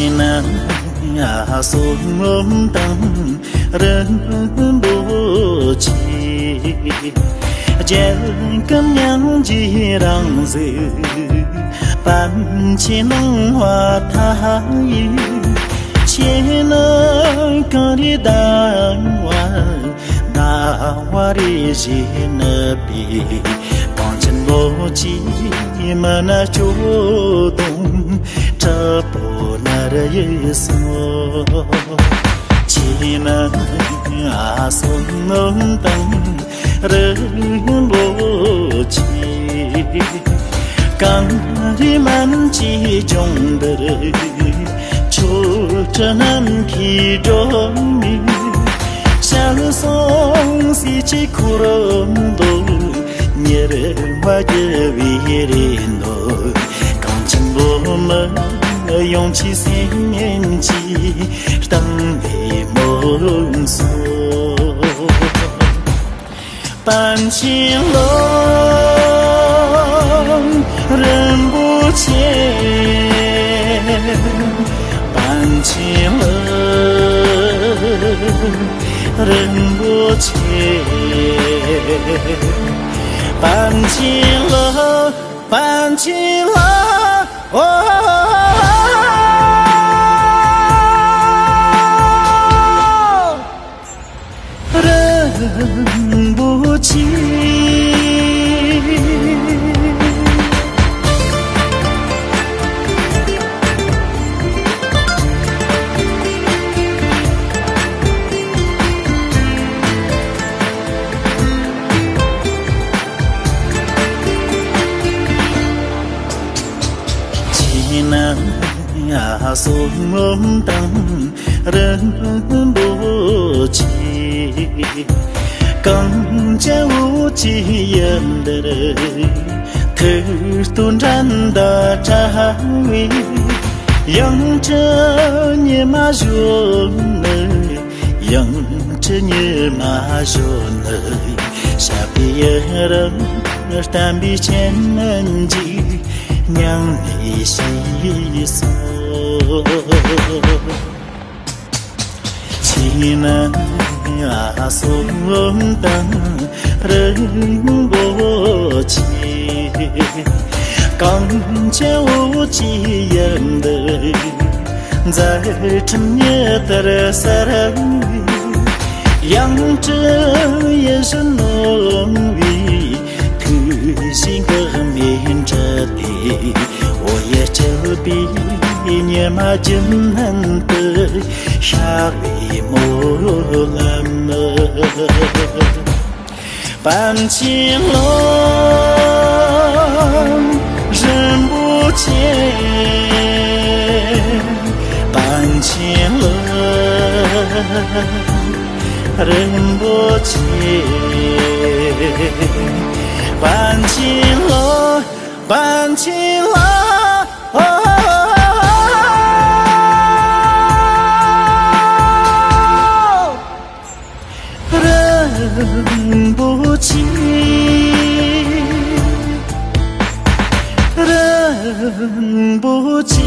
能呀送灯人不齐，见根娘几让子，半起能话他意，且能跟你打完大话的些那比。逻辑mana chủ động trở bộ nợ耶稣chỉ nợ xuân nông tăng rừng bộ chi càng đi man chỉ trong đời chỗ trở nên khi đó mi sáng sông si chỉ kurang đôi nhớ hoa giờ vì đến nỗi còn chân vô mơ用起心念起等你梦索半情冷人不见半情冷人不见半情冷，半情冷，人不齐。呀送灯人不齐，更加无忌言的人，可突然的站位，让这你马说呢，让这你马说呢，下边人但比前人急。娘你细说，岂能呀送灯人不齐，刚见无忌言的，在深夜的三人，让这夜深浓郁。心更面着地，我也就比你嘛真难得，傻里莫了么，半情冷人不见，半情冷人不见。半情冷，半情冷，人不齐，人不齐。